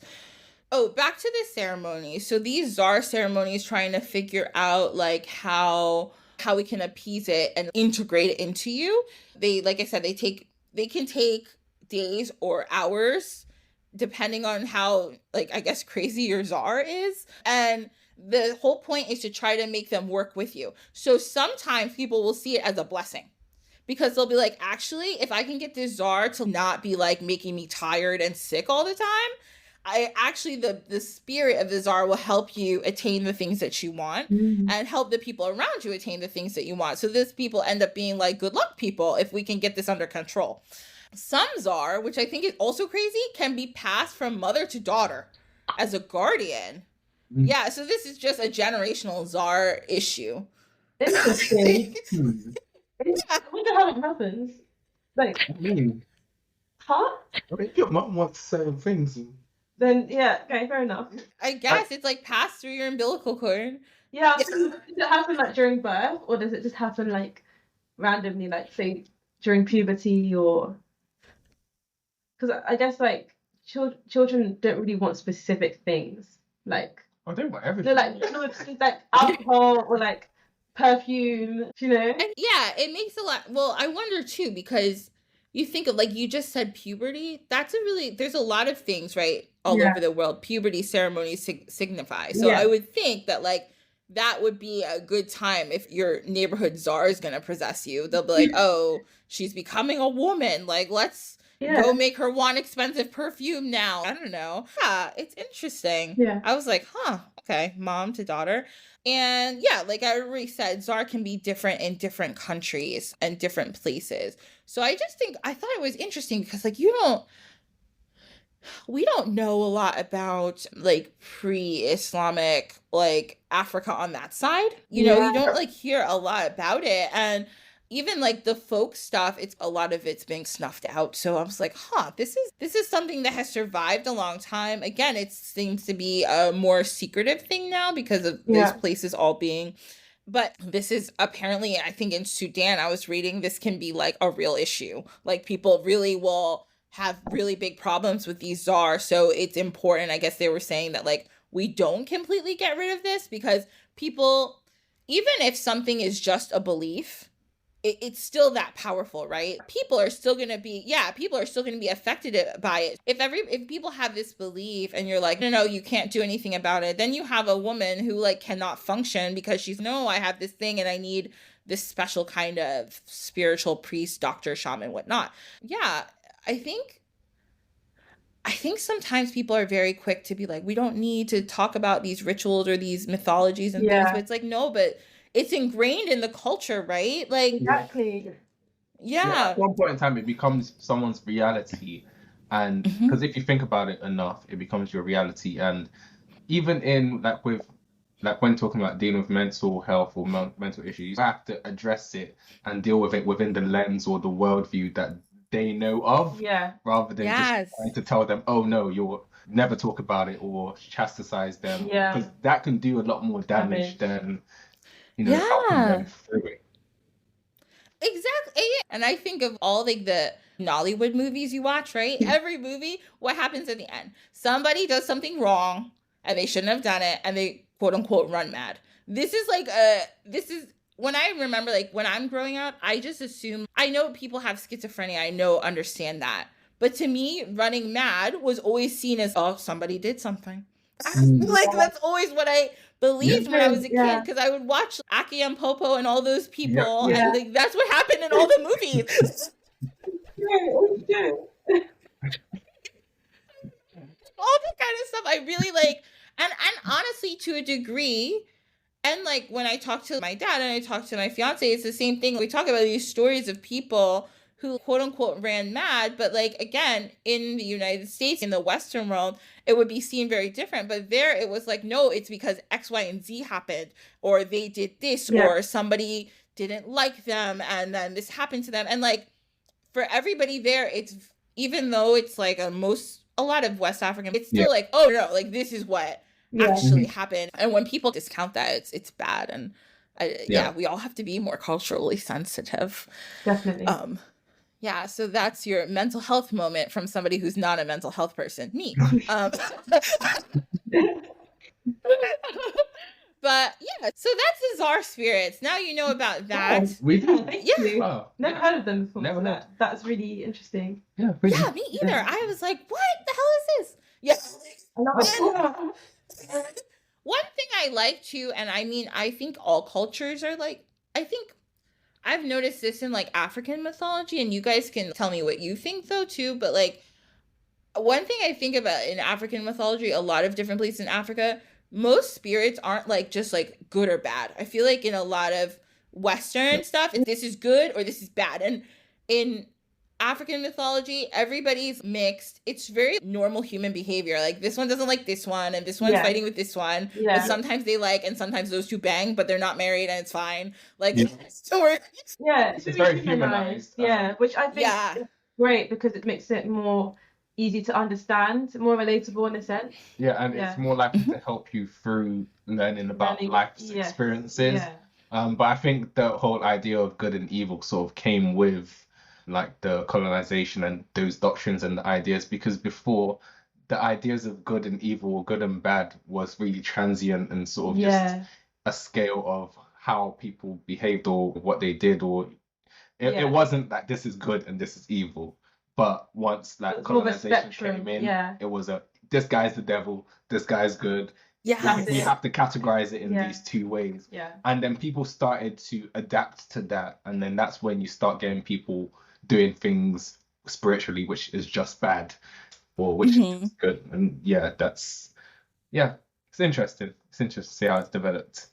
Oh, back to the ceremony. So these czar ceremonies, trying to figure out like how we can appease it and integrate it into you. They, like I said, they can take days or hours, depending on how, like, I guess, crazy your czar is. And the whole point is to try to make them work with you. So sometimes people will see it as a blessing, because they'll be like, actually, if I can get this czar to not be like making me tired and sick all the time, the spirit of the czar will help you attain the things that you want, Mhm. and help the people around you attain the things that you want. So these people end up being like good luck people if we can get this under control. Some czar, which I think is also crazy, can be passed from mother to daughter as a guardian. Mm. Yeah, so this is just a generational czar issue. Interesting. Hmm. I wonder how it happens. Like, I mean, huh? your mum wants certain things. Then yeah, okay, fair enough. I guess it's like passed through your umbilical cord. Yeah, does it happen like during birth, or does it just happen like randomly, like say during puberty, or because I guess like children don't really want specific things, like Oh, they want they're everything. like no, it's like alcohol or like perfume, you know? And yeah, it makes a lot. Well, I wonder too, because you think of, like you just said, puberty. There's a lot of things, right, all Yeah. over the world puberty ceremonies signify. So Yeah. I would think that like that would be a good time if your neighborhood czar is gonna possess you. They'll be like, oh, she's becoming a woman. Like, let's Yeah. go make her want expensive perfume now. I don't know. Yeah, it's interesting. Yeah. I was like, huh, okay, mom to daughter. And yeah, like I already said, czar can be different in different countries and different places. So I thought it was interesting because like we don't know a lot about like pre-Islamic like Africa on that side. You know, you don't like hear a lot about it. And even like the folk stuff, a lot of it's being snuffed out. So I was like, huh, this is something that has survived a long time. Again, it seems to be a more secretive thing now because of those places all being. But this is apparently, I think in Sudan, I was reading, this can be like a real issue. Like people really will have really big problems with these czars. So it's important, I guess they were saying that like we don't completely get rid of this, because people, even if something is just a belief, it's still that powerful, right? People are still going to be affected by it. If people have this belief and you're like, no, you can't do anything about it, then you have a woman who like cannot function because I have this thing and I need this special kind of spiritual priest, doctor, shaman, whatnot. Yeah, I think sometimes people are very quick to be like, we don't need to talk about these rituals or these mythologies and things, but it's like, no, but it's ingrained in the culture, right? Like, Exactly. yeah. At one point in time, it becomes someone's reality, and because if you think about it enough, it becomes your reality. And even in when talking about dealing with mental health or mental issues, you have to address it and deal with it within the lens or the worldview that they know of, rather than just trying to tell them, oh no, you'll never talk about it or chastise them, because that can do a lot more damage than helping them through it. Exactly. And I think of all like the Nollywood movies you watch, right? Every movie, what happens at the end? Somebody does something wrong and they shouldn't have done it and they quote unquote run mad. This is when I remember, like when I'm growing up, I just assume, I know people have schizophrenia, understand that. But to me, running mad was always seen as, oh, somebody did something. Like that's always what I believed when I was a kid, because I would watch Aki and Popo and all those people, and like that's what happened in all the movies. All that kind of stuff I really like, and honestly, to a degree. And like when I talk to my dad and I talk to my fiance, it's the same thing. We talk about these stories of people who quote unquote ran mad, but like again, in the United States, in the Western world, it would be seen very different. But there it was like, no, it's because X, Y, and Z happened, or they did this, or somebody didn't like them, and then this happened to them. And like for everybody there, it's, even though it's like a lot of West African, it's still like, oh no, like this is what actually happened. And when people discount that, it's bad. And we all have to be more culturally sensitive. Definitely. Yeah, so that's your mental health moment from somebody who's not a mental health person, me. But yeah, so that's the Zar Spirits. Now you know about that. Oh, we did. Thank you. Oh, never heard of them before. Never heard. That's really interesting. Yeah, really. Yeah, me either. Yeah. I was like, what the hell is this? Yes. One thing I like too, and I mean, I think all cultures are like, I think I've noticed this in like African mythology, and you guys can tell me what you think though too, but like one thing I think about in African mythology, a lot of different places in Africa, most spirits aren't like just like good or bad. I feel like in a lot of Western stuff, this is good or this is bad. And in African mythology, everybody's mixed. It's very normal human behavior. Like this one doesn't like this one, and this one's fighting with this one. Yeah. But sometimes they like, and sometimes those two bang, but they're not married, and it's fine. Like, so it's very humanized. Yeah, which I think is great because it makes it more easy to understand, more relatable in a sense. Yeah, and it's more likely to help you through learning about life's experiences. Yeah. But I think the whole idea of good and evil sort of came with like the colonization and those doctrines and the ideas, because before the ideas of good and evil or good and bad was really transient and sort of just a scale of how people behaved or what they did, or it wasn't that this is good and this is evil. But once like colonization came in, it was this guy's the devil, this guy's good. Yeah, you have to categorize it in these two ways. Yeah. And then people started to adapt to that, and then that's when you start getting people doing things spiritually which is just bad, or which is good. And it's interesting. It's interesting to see how it's developed.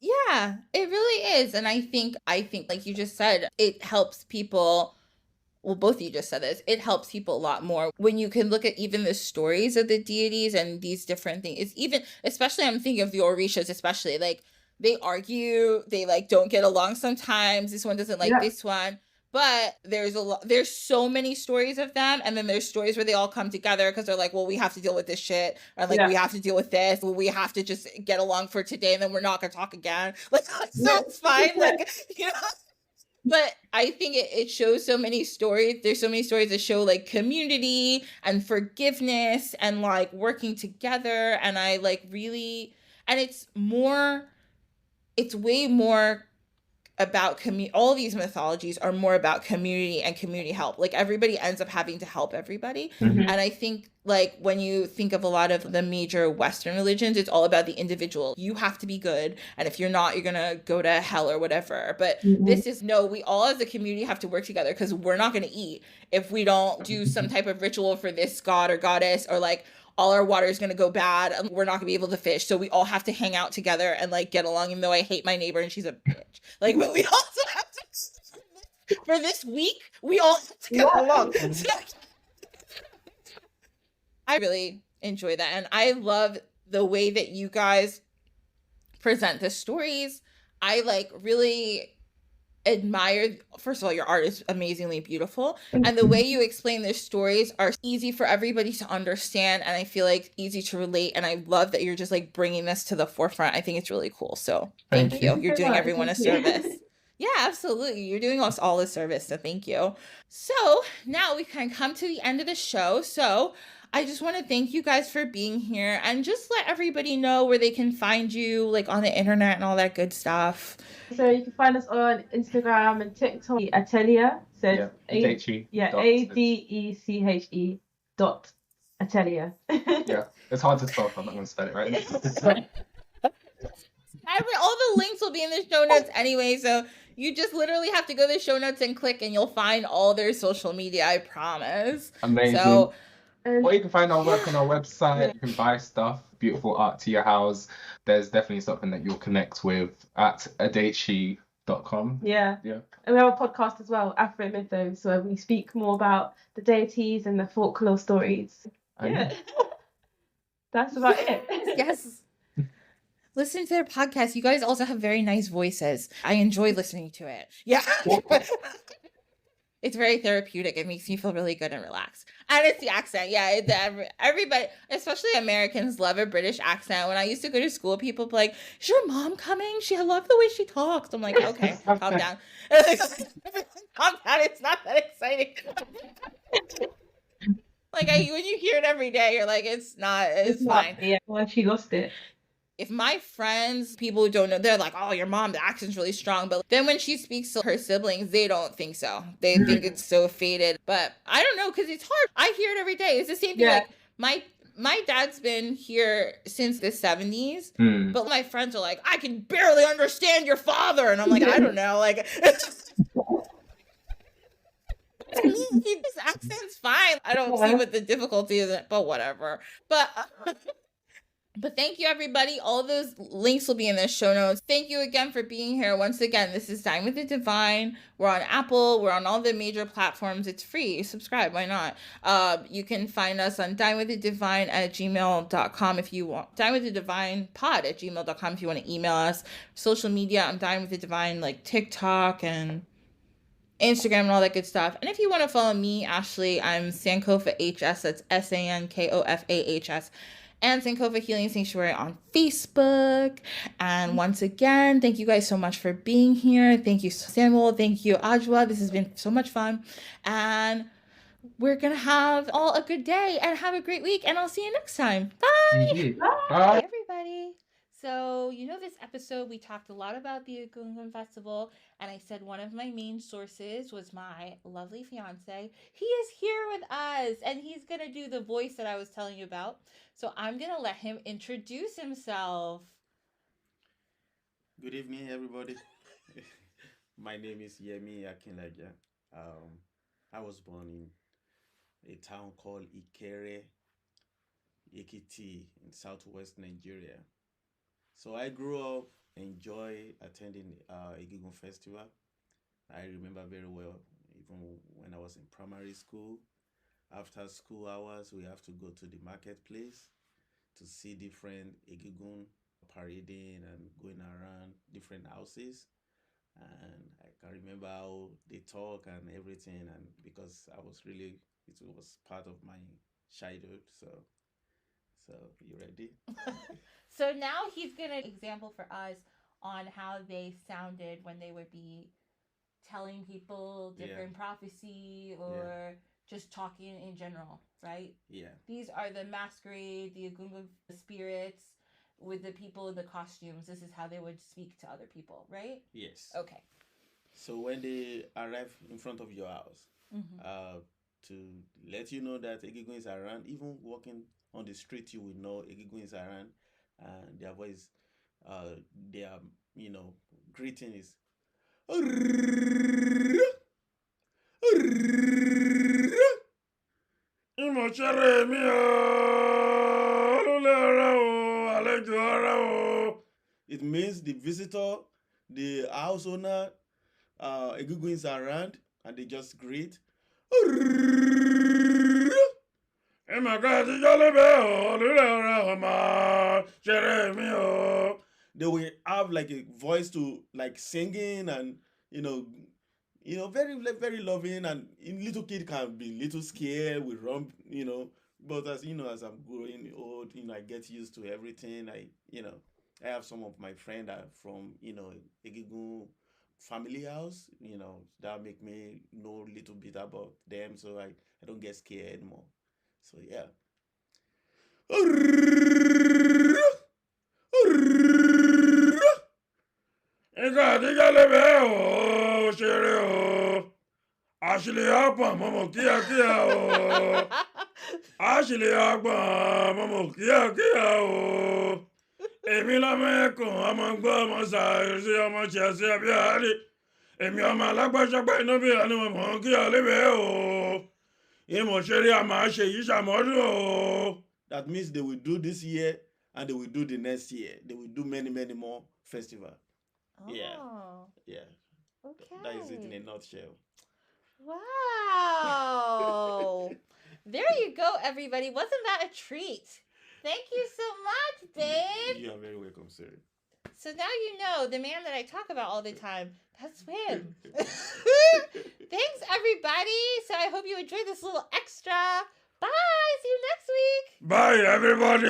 Yeah, it really is. And I think like you just said, it helps people. Well, both of you just said this. It helps people a lot more when you can look at even the stories of the deities and these different things. It's even, especially I'm thinking of the Orishas, especially like they argue, they like don't get along sometimes. This one doesn't like this one. But there's so many stories of them, and then there's stories where they all come together because they're like, well, we have to deal with this shit, or like we have to deal with this, well, we have to just get along for today, and then we're not gonna talk again. Like, so it's fine, like, you know. But I think it shows so many stories. There's so many stories that show like community and forgiveness and like working together, and I like really, and it's way more about all these mythologies are more about community and community help. Like everybody ends up having to help everybody. And I think like when you think of a lot of the major Western religions, it's all about the individual. You have to be good, and if you're not, you're gonna go to hell or whatever. But this is no, we all as a community have to work together, because we're not gonna eat if we don't do some type of ritual for this god or goddess, or like all our water is going to go bad and we're not going to be able to fish. So we all have to hang out together and like get along, even though I hate my neighbor and she's a bitch. Like, but we also have to, for this week, we all have to get along. I really enjoy that. And I love the way that you guys present the stories. I like really admire, first of all, your art is amazingly beautiful, and the way you explain the stories are easy for everybody to understand, and I feel like easy to relate, and I love that you're just like bringing this to the forefront. I think it's really cool, so thank you. You're doing everyone a service. Yeah, absolutely. You're doing us all a service, so thank you. So now we can come to the end of the show, so I just want to thank you guys for being here, and just let everybody know where they can find you, like on the internet and all that good stuff. So you can find us on Instagram and TikTok, Atelier. So Adeche. Adeche .Atelier. Yeah, it's hard to spell. I'm not going to spell it right. All the links will be in the show notes anyway, so you just literally have to go to the show notes and click, and you'll find all their social media. I promise. Amazing. So. Or you can find our work on our website. You can buy stuff, beautiful art to your house. There's definitely something that you'll connect with at Adeche mythological.com. Yeah. Yeah. And we have a podcast as well, Afro Mythos, where we speak more about the deities and the folklore stories. Yeah. That's about it. Yes. Listen to their podcast. You guys also have very nice voices. I enjoy listening to it. Yeah. It's very therapeutic. It makes me feel really good and relaxed. And it's the accent. Yeah. Everybody, especially Americans, love a British accent. When I used to go to school, people be like, is your mom coming? I love the way she talks. I'm like, okay, calm down. Calm down. It's not that exciting. Like when you hear it every day, you're like, it's fine. Yeah, well, she lost it. If my friends, people who don't know, they're like, oh, your mom, the accent's really strong. But then when she speaks to her siblings, they don't think so. They think it's so faded. But I don't know, because it's hard. I hear it every day. It's the same thing. Yeah. Like my dad's been here since the 70s. But my friends are like, I can barely understand your father. And I'm like, I don't know. Like, his accent's fine. I don't see what the difficulty is, but whatever. But thank you, everybody. All those links will be in the show notes. Thank you again for being here. Once again, this is Dine with the Divine. We're on Apple. We're on all the major platforms. It's free. Subscribe. Why not? You can find us on dinewiththedivine@gmail.com if you want. dinewiththedivinepod@gmail.com if you want to email us. Social media, I'm Dine with the Divine, like TikTok and Instagram and all that good stuff. And if you want to follow me, Ashley, I'm Sankofa HS. That's SANKOFAHS. And Sankofa Healing Sanctuary on Facebook. And once again, thank you guys so much for being here. Thank you, Samuel. Thank you, Adwoa. This has been so much fun. And we're going to have all a good day and have a great week. And I'll see you next time. Bye. Bye. Everybody. So, this episode, we talked a lot about the Egungun Festival, and I said one of my main sources was my lovely fiance. He is here with us, and he's going to do the voice that I was telling you about. So I'm going to let him introduce himself. Good evening, everybody. My name is Yemi Akinlaja. I was born in a town called Ikere, Ekiti, in southwest Nigeria. So I grew up, attending Egungun Festival. I remember very well, even when I was in primary school. After school hours, we have to go to the marketplace to see different Egungun parading and going around different houses. And I can remember how they talk and everything, and because it was part of my childhood. So you ready? So now he's going to example for us on how they sounded when they would be telling people different prophecy or just talking in general, right? Yeah. These are the masquerade, the Egungun spirits with the people in the costumes. This is how they would speak to other people, right? Yes. Okay. So when they arrive in front of your house, to let you know that Egungun is around, even walking on the street, you will know Egungun is around. And their voice, their greeting is it means the visitor, the house owner, Egungun is around, and they just greet. They will have like a voice to like singing and very very loving, and little kid can be little scared with but as I'm growing old, I get used to everything. I have some of my friends that are from Egungun family house, that make me know a little bit about them, so I don't get scared anymore. So yeah. Ashley Akpan, Momo Kia Kia o. Ashley Akpan, Momo Kia Kia o. Èmi lọ́mọ ẹkùn, ọmọ gbọ́, ọmọ ṣàìsí, ọmọ ṣẹ̀ṣẹ̀ abíyárí. Èmi ọmọ alágbàṣọpá inú bí ẹni mo mọ̀ kí ọlẹ́bẹ̀ o. Ìmọ̀ ṣeré àmà ṣe yìí ṣàmọ́dún o. That means they will do this year and they will do the next year. They will do many, many more festivals. Oh. Yeah. Okay. That is it in a nutshell. Wow. There you go, everybody. Wasn't that a treat? Thank you so much, babe. You are very welcome, sir. So now you know the man that I talk about all the time. That's him. Thanks, everybody. So I hope you enjoyed this little extra. Bye. See you next week. Bye, everybody.